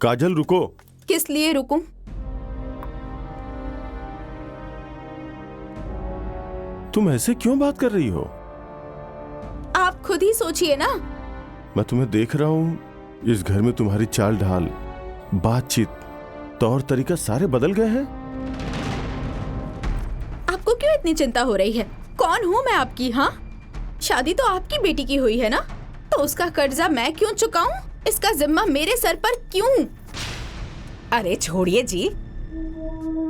काजल रुको। किस लिए रुकूं? तुम ऐसे क्यों बात कर रही हो? आप खुद ही सोचिए ना। मैं तुम्हें देख रहा हूं, इस घर में तुम्हारी चाल ढाल, बातचीत, तौर तरीका सारे बदल गए हैं। आपको क्यों इतनी चिंता हो रही है? कौन हूँ मैं आपकी? हाँ, शादी तो आपकी बेटी की हुई है ना, तो उसका कर्जा मैं क्यों चुकाऊं? इसका जिम्मा मेरे सर पर क्यों? अरे छोड़िए जी,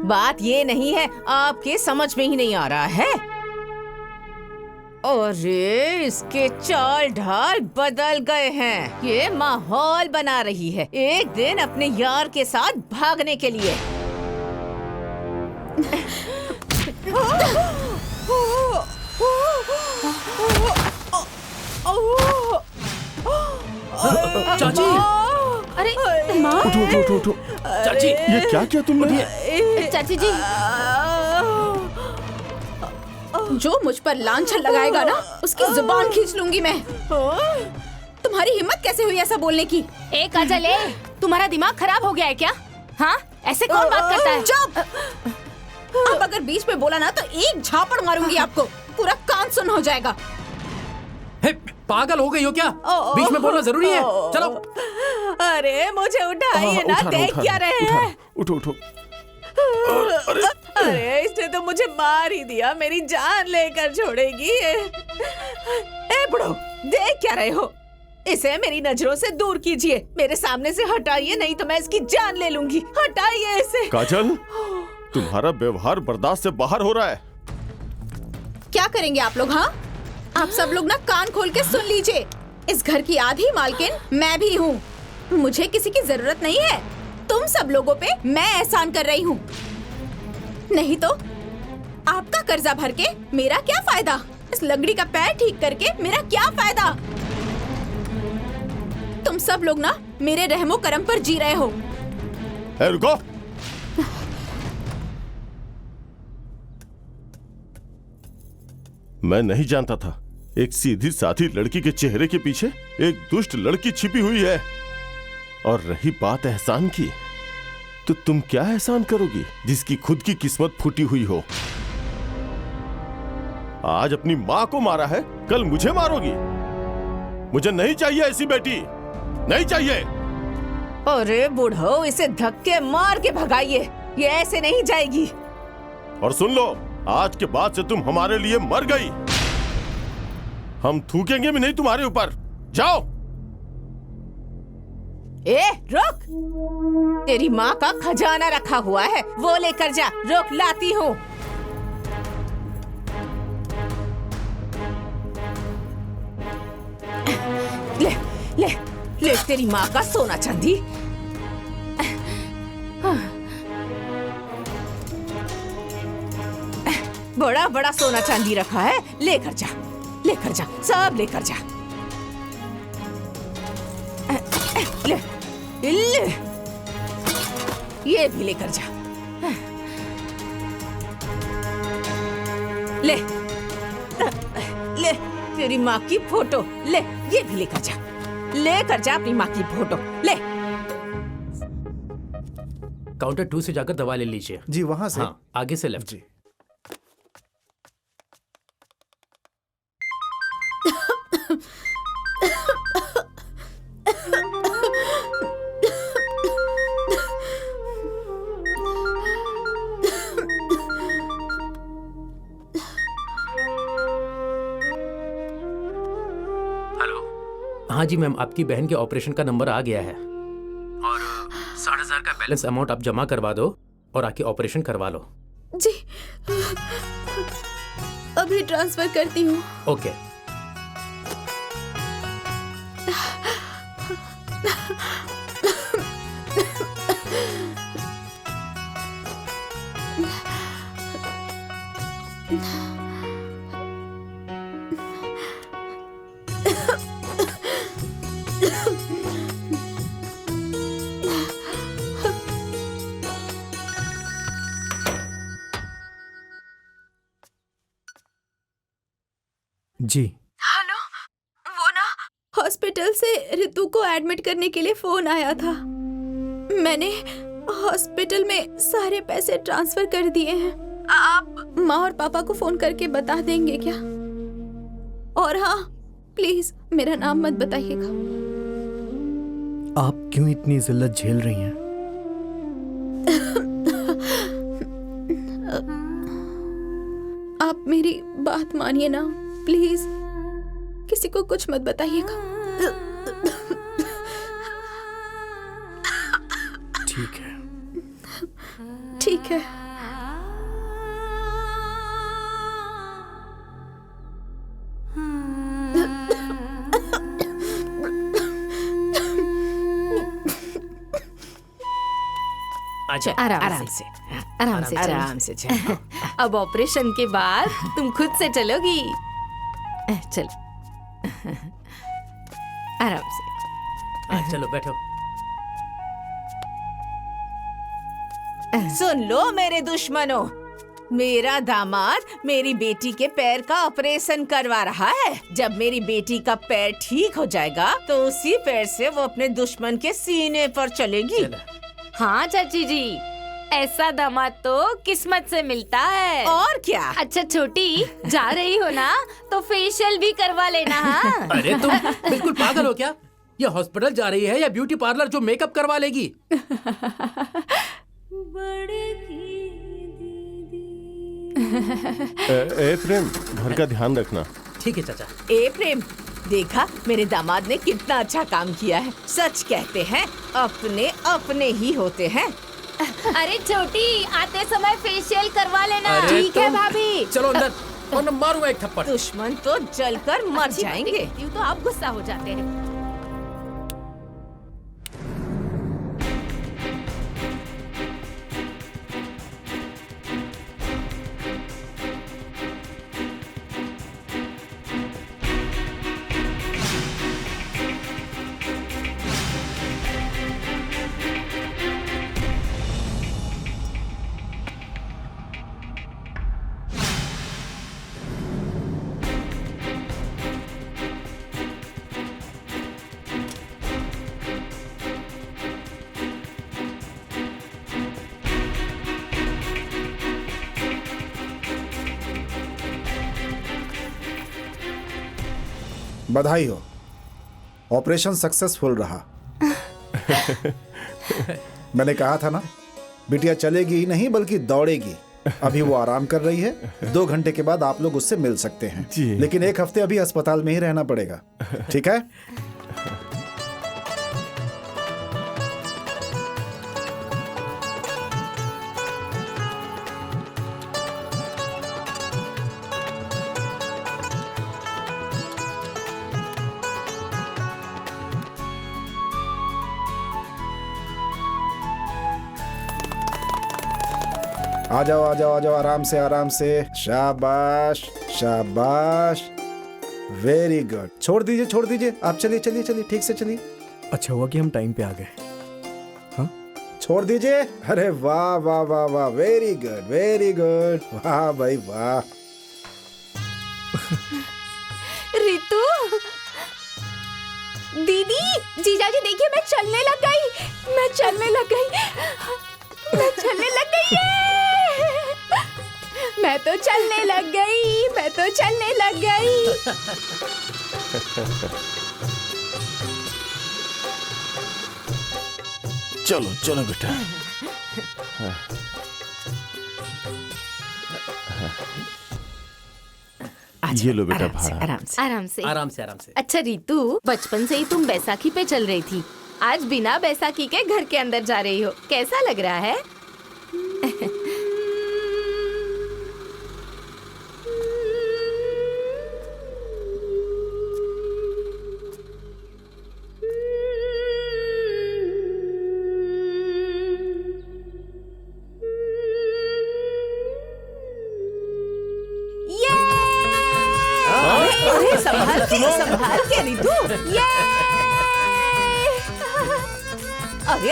बात ये नहीं है, आपके समझ में ही नहीं आ रहा है। अरे इसके चाल ढाल बदल गए हैं। ये माहौल बना रही है एक दिन अपने यार के साथ भागने के लिए। चाची, अरे माँ, उठो उठो उठो उठो। चाची, ये क्या किया तुमने? चाची जी, जो मुझ पर लांछन लगाएगा ना, उसकी जुबान खींच लूंगी मैं। तुम्हारी हिम्मत कैसे हुई ऐसा बोलने की? ए काजल, तुम्हारा दिमाग खराब हो गया है क्या? हाँ, ऐसे कौन बात करता है? चुप! अब अगर बीच में बोला ना तो एक झापड़ मारूंगी आपको, पूरा कान सुन हो जाएगा। हे, पागल हो गई हो क्या? बीच में बोलना जरूरी है? चलो। अरे मुझे उठाइए ना, देख क्या रहे हैं? उठो उठो। अरे इसने तो मुझे मार ही दिया, मेरी जान लेकर छोड़ेगी ये। ए बुढ़ो, देख क्या रहे हो? इसे मेरी नजरों से दूर कीजिए, मेरे सामने से हटाइए, नहीं तो मैं इसकी जान ले लूंगी। हटाइए इसे। काजल, तुम्हारा व्यवहार बर्दाश्त से बाहर हो रहा है। क्या करेंगे आप लोग? हाँ, आप सब लोग ना कान खोल के सुन लीजिए। इस घर की आधी मालकिन मैं भी हूँ। मुझे किसी की जरूरत नहीं है। तुम सब लोगों पे मैं एहसान कर रही हूँ। नहीं तो आपका कर्जा भर के मेरा क्या फायदा? इस लंगड़ी का पैर ठीक करके मेरा क्या फायदा? तुम सब लोग ना मेरे रहमो करम पर जी रहे हो। रुको। मैं नहीं जानता था एक सीधी साधी लड़की के चेहरे के पीछे एक दुष्ट लड़की छिपी हुई है। और रही बात एहसान की, तो तुम क्या एहसान करोगी जिसकी खुद की किस्मत फूटी हुई हो? आज अपनी मां को मारा है, कल मुझे मारोगी? मुझे नहीं चाहिए ऐसी बेटी, नहीं चाहिए। अरे बूढ़ो, इसे धक्के मार के भगाइए, ये ऐसे नहीं जाएगी। और सुन लो, आज के बाद से तुम हमारे लिए मर गई। हम थूकेंगे भी नहीं तुम्हारे ऊपर। जाओ। ए रुक, तेरी माँ का खजाना रखा हुआ है, वो लेकर जा। रुक, लाती हूँ। ले ले ले तेरी माँ का सोना चांदी। बड़ा बड़ा सोना चांदी रखा है, लेकर जा, लेकर जा, सब लेकर जा। ले, ले, ये भी लेकर जा। ले, ले तेरी माँ की फोटो, ले ये भी लेकर जा, लेकर जा अपनी माँ की फोटो, ले। काउंटर 2 से जाकर दवा ले लीजिए। जी वहां से। हाँ, आगे से लेफ्ट। जी। हाँ जी मैम, आपकी बहन के ऑपरेशन का नंबर आ गया है और 60,000 का बैलेंस अमाउंट आप जमा करवा दो और आके ऑपरेशन करवा लो। जी, अभी ट्रांसफर करती हूँ। ओके। जी हेलो, वो ना हॉस्पिटल से रितु को एडमिट करने के लिए फोन आया था। मैंने हॉस्पिटल में सारे पैसे ट्रांसफर कर दिए हैं। आप माँ और पापा को फोन करके बता देंगे क्या? और हाँ, प्लीज मेरा नाम मत बताइएगा। आप क्यों इतनी जिल्लत झेल रही हैं? आप मेरी बात मानिए ना, प्लीज किसी को कुछ मत बताइएगा। ठीक है। ठीक है। अच्छा आराम से चलो। आराम से चलो। अब ऑपरेशन के बाद तुम खुद से चलोगी। चलो आराम से। चलो बैठो। सुन लो मेरे दुश्मनों, मेरा दामाद मेरी बेटी के पैर का ऑपरेशन करवा रहा है। जब मेरी बेटी का पैर ठीक हो जाएगा तो उसी पैर से वो अपने दुश्मन के सीने पर चलेगी। चलो। हाँ चाची जी, ऐसा दामाद तो किस्मत से मिलता है। और क्या? अच्छा छोटी, जा रही हो ना तो फेशियल भी करवा लेना। हाँ अरे तुम बिल्कुल पागल हो क्या? ये हॉस्पिटल जा रही है या ब्यूटी पार्लर जो मेकअप करवा लेगी? ए प्रेम, घर का ध्यान रखना। ठीक है चाचा। ए प्रेम, देखा मेरे दामाद ने कितना अच्छा काम किया है। सच कहते हैं अपने अपने ही होते हैं। अरे छोटी, आते समय फेशियल करवा लेना। अरे ठीक है तुम- भाभी। चलो अंदर वरना मारूंगा एक थप्पड़। दुश्मन तो जलकर मर अच्छी बात जाएंगे। कहती हूँ तो आप गुस्सा हो जाते हैं। बधाई हो, ऑपरेशन सक्सेसफुल रहा। मैंने कहा था ना, बिटिया चलेगी ही नहीं बल्कि दौड़ेगी। अभी वो आराम कर रही है। 2 घंटे के बाद आप लोग उससे मिल सकते हैं। जी। लेकिन 1 हफ्ते अभी अस्पताल में ही रहना पड़ेगा, ठीक है? आ जाओ आ जाओ आ जाओ, आराम से आराम से। शाबाश शाबाश, वेरी गुड। छोड़ दीजिए, आप चलिए चलिए चलिए, ठीक से चलिए। अच्छा हुआ कि हम टाइम पे आ गए। छोड़ दीजिए। अरे वाह वाह वाह वाह, वेरी गुड, वाह भाई वाह। रितु, दीदी, जीजाजी देखिए, मैं चलने लग गई। मैं तो चलने लग गई। चलो चलो बेटा। ये लो बेटा भाड़ा। आराम से। आराम से। अच्छा रितु, बचपन से ही तुम बैसाखी पे चल रही थी, आज बिना बैसाखी के घर के अंदर जा रही हो, कैसा लग रहा है? अरे संभाल के रितु। अरे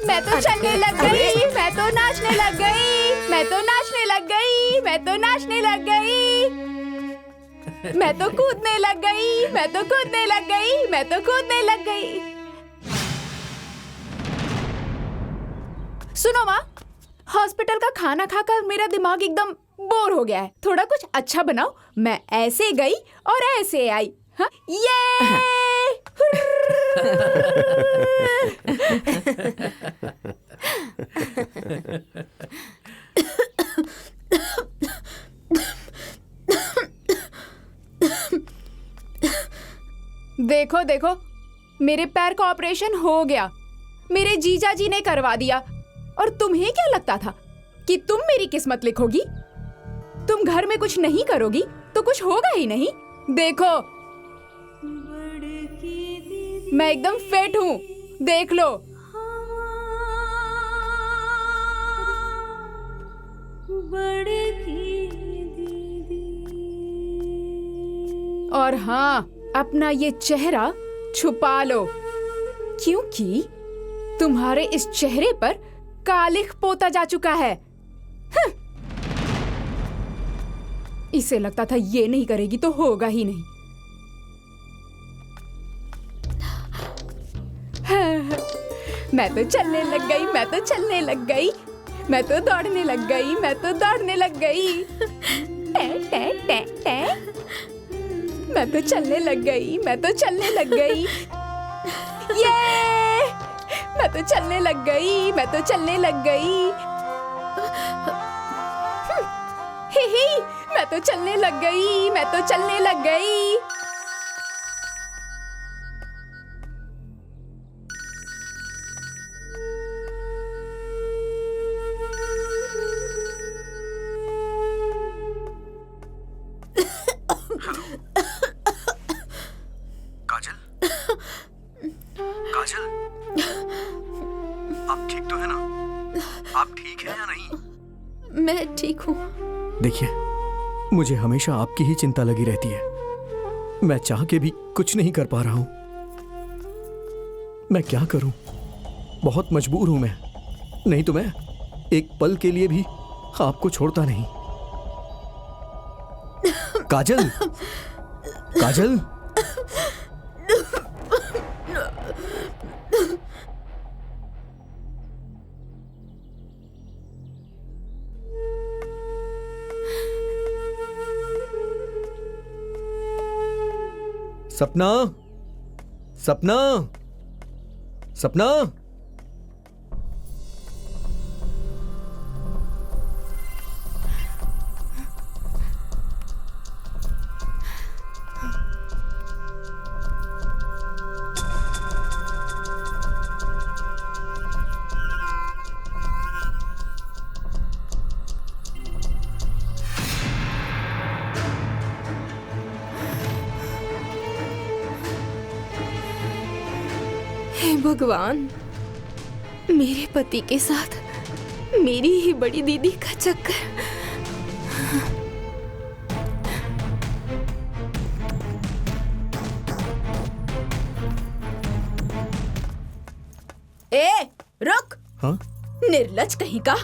मैं तो चलने लग गई, मैं तो नाचने लग गई, मैं तो नाचने लग गई, मैं तो नाचने लग गई, मैं तो कूदने लग गई, मैं तो कूदने लग गई, मैं तो कूदने लग गई। सुनो माँ, हॉस्पिटल का खाना खाकर मेरा दिमाग एकदम बोर हो गया है। थोड़ा कुछ अच्छा बनाओ। मैं ऐसे गई और ऐसे आई। हाँ, ये देखो देखो, मेरे पैर का ऑपरेशन हो गया। मेरे जीजा जी ने करवा दिया। और तुम्हें क्या लगता था कि तुम मेरी किस्मत लिखोगी? तुम घर में कुछ नहीं करोगी तो कुछ होगा ही नहीं। देखो, मैं एकदम फिट हूँ, देख लो। और हाँ, अपना ये चेहरा छुपा लो, क्योंकि तुम्हारे इस चेहरे पर कालिख पोता जा चुका है। इसे लगता था ये नहीं करेगी तो होगा ही नहीं। मैं तो चलने लग गई, मैं तो चलने लग गई, मैं तो दौड़ने लग गई, मैं तो दौड़ने लग गई। टे टे टे टे। मैं तो चलने लग गई, मैं तो चलने लग गई। ये मैं तो चलने लग गई, मैं तो चलने लग गई। ही ही, मैं तो चलने लग गई, मैं तो चलने लग गई। काजल, आप ठीक तो है ना? आप ठीक हैं या नहीं? मैं ठीक हूँ। देखिए, मुझे हमेशा आपकी ही चिंता लगी रहती है। मैं चाह के भी कुछ नहीं कर पा रहा हूं। मैं क्या करूं? बहुत मजबूर हूं मैं। नहीं तो मैं एक पल के लिए भी आपको छोड़ता नहीं। काजल, काजल, सपना, सपना, सपना। हे भगवान, मेरे पति के साथ मेरी ही बड़ी दीदी का चक्कर। ए, रुक। हाँ? निर्लज्ज कहीं का,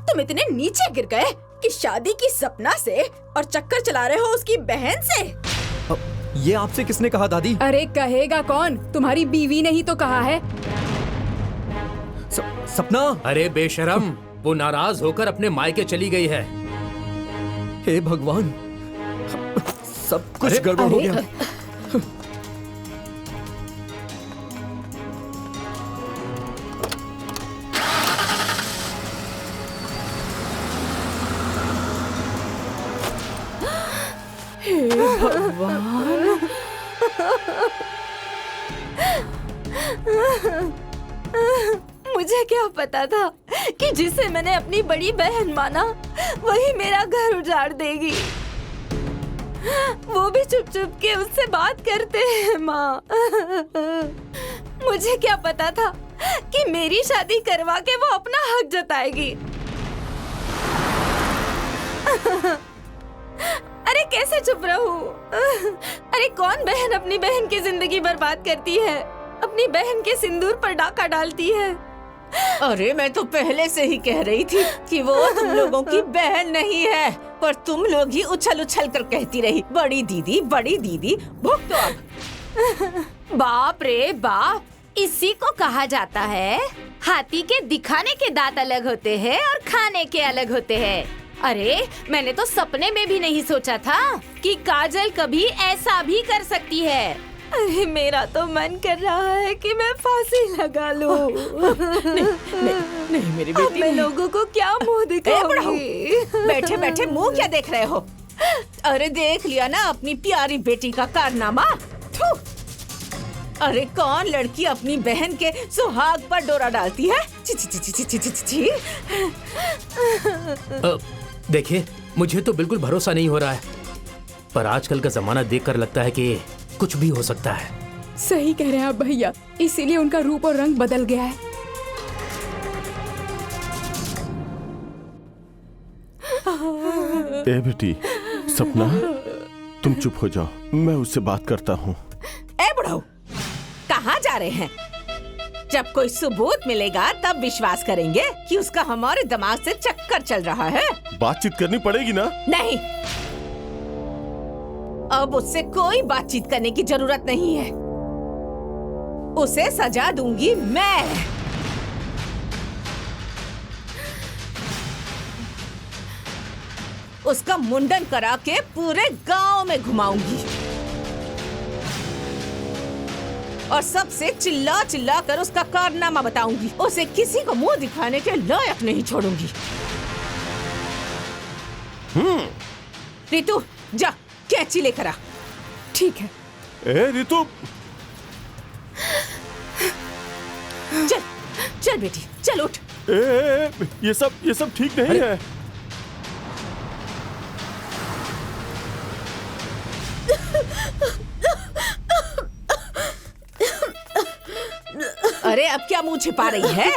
तुम इतने नीचे गिर गए कि शादी की सपना से और चक्कर चला रहे हो उसकी बहन से। ये आपसे किसने कहा दादी? अरे कहेगा कौन? तुम्हारी बीवी ने ही तो कहा है। सपना! अरे बेशरम, वो नाराज होकर अपने मायके चली गई है। हे भगवान, सब कुछ गड़बड़ हो गया। मुझे क्या पता था कि जिसे मैंने अपनी बड़ी बहन माना वही मेरा घर उजाड़ देगी। वो भी चुप चुप के उससे बात करते हैं माँ। मुझे क्या पता था कि मेरी शादी करवा के वो अपना हक जताएगी। अरे कैसे चुप रहूं? अरे कौन बहन अपनी बहन की जिंदगी बर्बाद करती है, अपनी बहन के सिंदूर पर डाका डालती है। अरे मैं तो पहले से ही कह रही थी कि वो तुम लोगों की बहन नहीं है, पर तुम लोग ही उछल उछल कर कहती रही बड़ी दीदी, बड़ी दीदी। भुगतो अब। बाप रे बाप, इसी को कहा जाता है हाथी के दिखाने के दांत अलग होते हैं और खाने के अलग होते हैं। अरे मैंने तो सपने में भी नहीं सोचा था कि काजल कभी ऐसा भी कर सकती है। अरे मेरा तो मन कर रहा है कि मैं फांसी लगा लूं। नहीं मेरी अब बेटी, मैं लोगों को क्या मुंह दिखाऊंगी? बैठे बैठे मुंह क्या देख रहे हो? अरे देख लिया ना अपनी प्यारी बेटी का कारनामा। थू! अरे कौन लड़की अपनी बहन के सुहाग पर डोरा डालती है? ची ची ची ची ची ची ची। देखिए, मुझे तो बिल्कुल भरोसा नहीं हो रहा है, पर आजकल का जमाना देखकर लगता है कि कुछ भी हो सकता है। सही कह रहे हैं आप भैया, इसीलिए उनका रूप और रंग बदल गया है। ए बेटी सपना, तुम चुप हो जाओ, मैं उससे बात करता हूँ। ए बुढ़ऊ, कहाँ जा रहे हैं? जब कोई सबूत मिलेगा तब विश्वास करेंगे कि उसका हमारे दिमाग से चक्कर चल रहा है। बातचीत करनी पड़ेगी ना? नहीं, अब उससे कोई बातचीत करने की जरूरत नहीं है। उसे सजा दूंगी मैं। उसका मुंडन करा के पूरे गांव में घुमाऊंगी और सबसे चिल्ला चिल्ला कर उसका कारनामा बताऊंगी। उसे किसी को मुंह दिखाने के लायक नहीं छोड़ूंगी। रितु, जा कैंची लेकर आ। ठीक है। ए रितु, चल चल बेटी, चल उठ। ये सब ठीक नहीं है। अरे अब क्या मुंह छिपा रही है?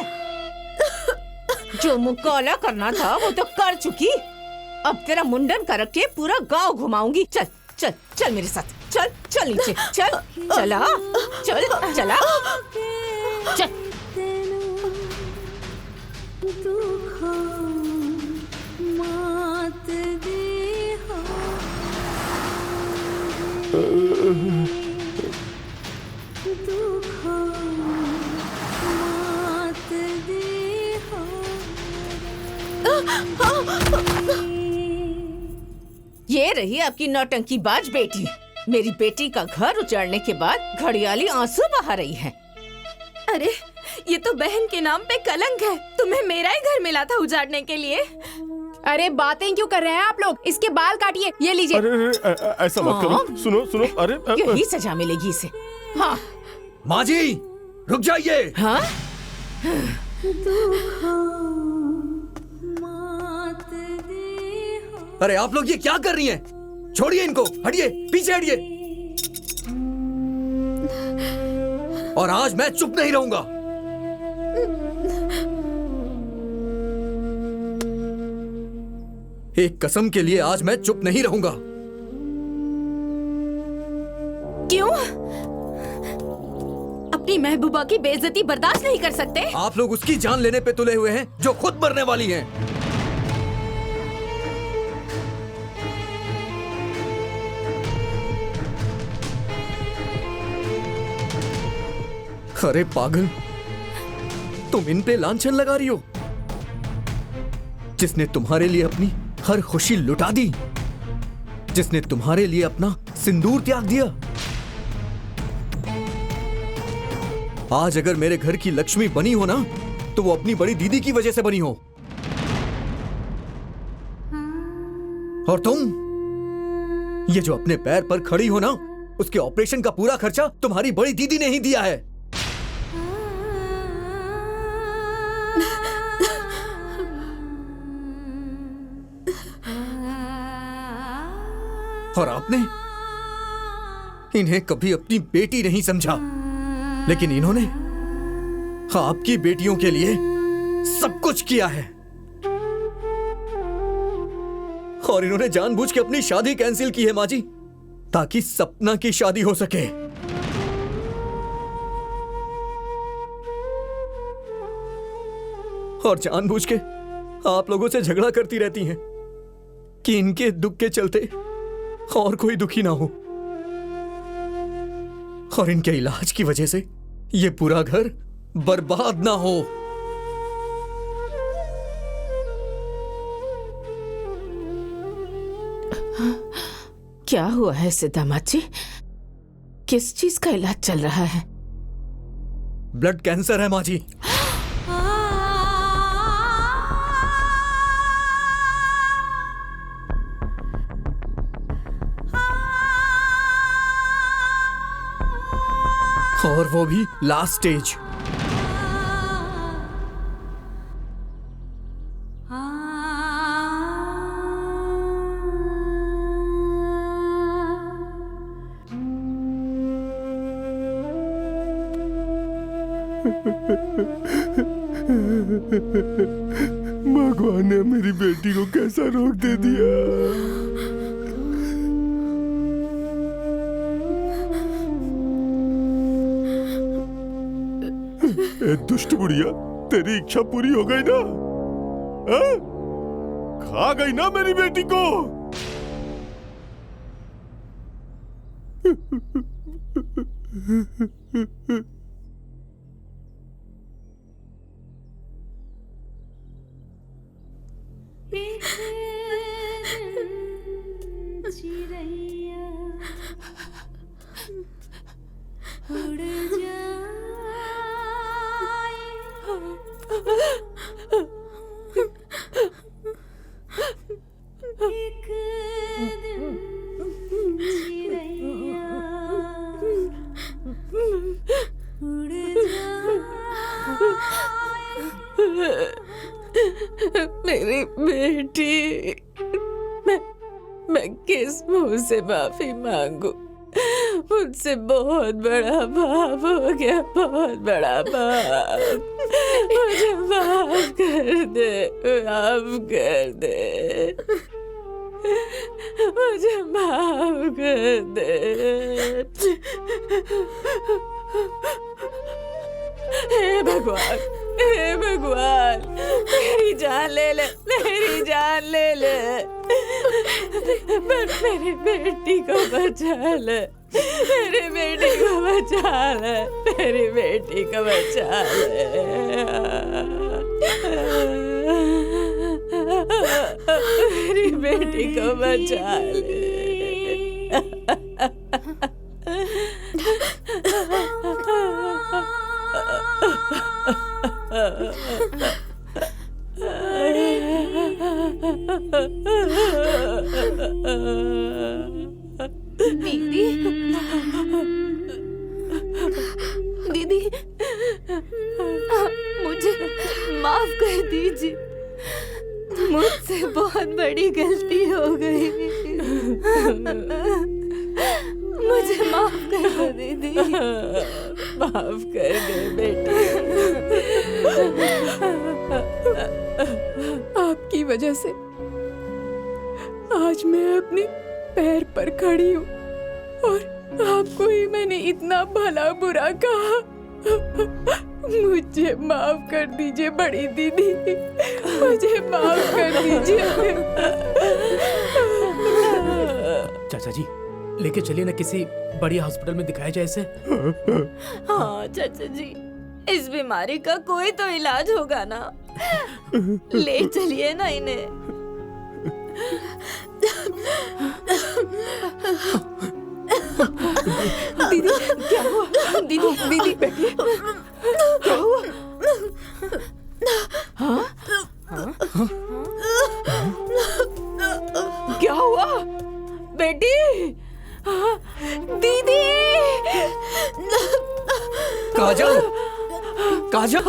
जो मुंह काला करना था वो तो कर चुकी। अब तेरा मुंडन करके पूरा गांव घुमाऊंगी। चल चल चल मेरे साथ, चल चल नीचे, चल चला, चल चला, चल। ये रही आपकी नौटंकीबाज बेटी। मेरी बेटी का घर उजाड़ने के बाद घड़ियाली आंसू बहा रही है। अरे ये तो बहन के नाम पे कलंक है। तुम्हें मेरा ही घर मिला था उजाड़ने के लिए। अरे बातें क्यों कर रहे हैं आप लोग? इसके बाल काटिए, ये लीजिए। अरे ऐसा मत करो। सुनो सुनो, अरे यही सजा मिलेगी इसे। हाँ माँ जी रुक जाइए। हाँ, अरे आप लोग ये क्या कर रही हैं? छोड़िए इनको, हटिए, पीछे हटिए। और आज मैं चुप नहीं रहूंगा। एक कसम के लिए आज मैं चुप नहीं रहूंगा। क्यों? अपनी महबूबा की बेइज्जती बर्दाश्त नहीं कर सकते? आप लोग उसकी जान लेने पे तुले हुए हैं जो खुद मरने वाली हैं। अरे पागल, तुम इन पे लांछन लगा रही हो। जिसने तुम्हारे लिए अपनी हर खुशी लुटा दी, जिसने तुम्हारे लिए अपना सिंदूर त्याग दिया, आज अगर मेरे घर की लक्ष्मी बनी हो ना, तो वो अपनी बड़ी दीदी की वजह से बनी हो। और तुम ये जो अपने पैर पर खड़ी हो ना, उसके ऑपरेशन का पूरा खर्चा तुम्हारी बड़ी दीदी ने ही दिया है। और आपने इन्हें कभी अपनी बेटी नहीं समझा, लेकिन इन्होंने आपकी बेटियों के लिए सब कुछ किया है। और इन्होंने जानबूझ के अपनी शादी कैंसिल की है माँ जी, ताकि सपना की शादी हो सके। और जानबूझ के आप लोगों से झगड़ा करती रहती हैं कि इनके दुख के चलते और कोई दुखी ना हो। और इनके इलाज की वजह से ये पूरा घर बर्बाद ना हो। क्या हुआ है इसे दामाद जी? किस चीज का इलाज चल रहा है? ब्लड कैंसर है माँ जी। और वो भी लास्ट स्टेज। भगवान ने मेरी बेटी को कैसा रोक दे दिया। ए दुष्ट बुढ़िया, तेरी इच्छा पूरी हो गई ना? हाँ? खा गई ना मेरी बेटी को? मेरी बेटी, मैं किस मुंह से माफी मांगू? मुझसे बहुत बड़ा पाप हो गया, बहुत बड़ा पाप। मुझे माफ कर दे, माफ कर दे, मुझे माफ कर दे। हे भगवान, हे भगवान, मेरी जान ले ले, मेरी जान ले ले, पर मेरी बेटी को बचा ले, मेरी बेटी को बचा ले, मेरी बेटी को बचा ले, मेरी बेटी को बचा ले। दीदी, दीदी, मुझे माफ कर दीजिए, मुझसे बहुत बड़ी गलती हो गई, मुझे माफ कर दो दीदी। माफ कर दे बेटी। आपकी वजह से आज मैं अपने पैर पर खड़ी हूँ और आपको ही मैंने इतना भला बुरा कहा। मुझे माफ कर दीजिए बड़ी दीदी, मुझे माफ कर दीजिए। चाचा जी, लेके चलिए ना, किसी बढ़िया हॉस्पिटल में दिखाया जाए इसे। हाँ चाचा जी, इस बीमारी का कोई तो इलाज होगा ना, ले चलिए ना इन्हें। दीदी क्या हुआ? दीदी, दीदी बेटी क्या हुआ? हाँ? क्या हुआ बेटी? दीदी, काजल, काजल,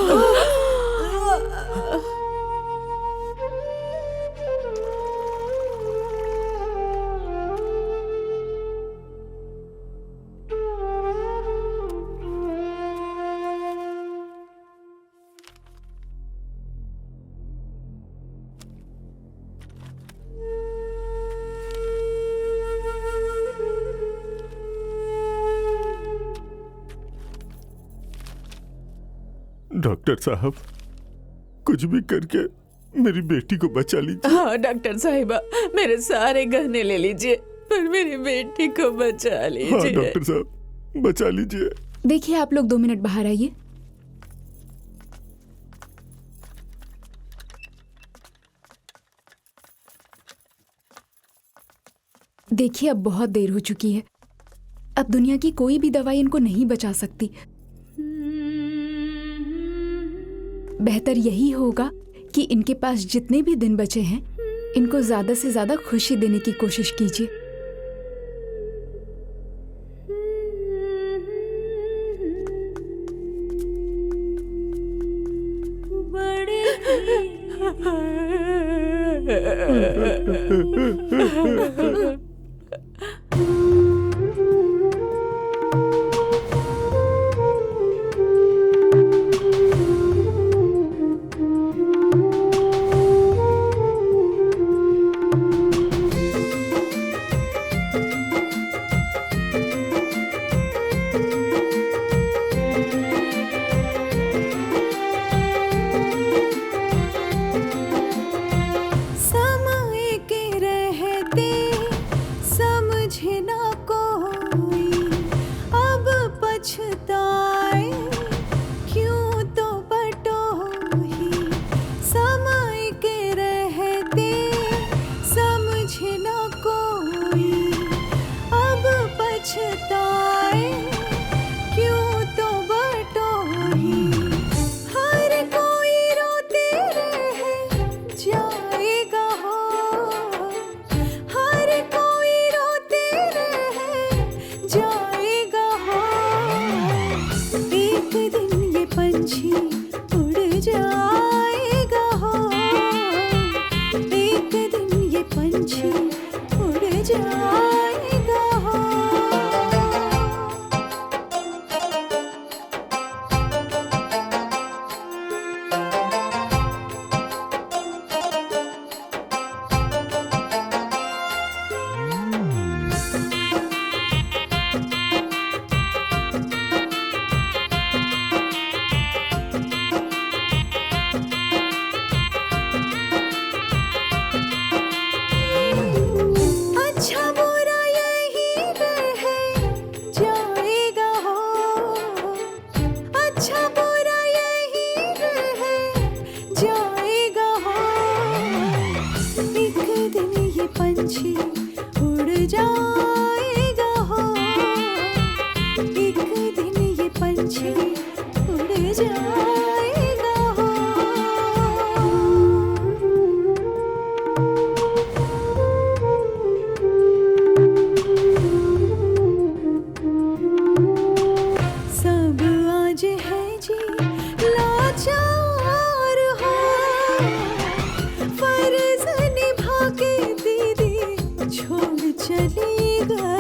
डॉक्टर साहब, कुछ भी करके मेरी बेटी को बचा लीजिए। हाँ डॉक्टर साहिबा, मेरे सारे गहने ले लीजिए, पर मेरी बेटी को बचा हाँ लीजिए। डॉक्टर साहब, बचा लीजिए। देखिए, आप लोग 2 मिनट बाहर आइए। देखिए, अब बहुत देर हो चुकी है। अब दुनिया की कोई भी दवाई इनको नहीं बचा सकती। बेहतर यही होगा कि इनके पास जितने भी दिन बचे हैं, इनको ज्यादा से ज्यादा खुशी देने की कोशिश कीजिए। समय के रहते समझे ना कोई, अब पछताए क्यों तो बटोही। समय के रहते समझे ना कोई, अब पछताए क्यों तो बटोही। हर कोई रोते रहे जाएगा हो, हर कोई रोते रहे जाएगा हो। एक दिन ये पंछी उड़ जाएगा हो, एक दिन ये पंछी उड़ जाएगा हो। अच्छा बुरा यही रहे जाएगा हो, अच्छा बुरा यही रहे जाएगा हो। एक दिन ये पंछी उड़ जाएगा हो, एक दिन ये पंछी उड़ जाएगा हो। सब आज है जी लाचार हो, फर्ज निभा के दीदी छोड़ चली गई।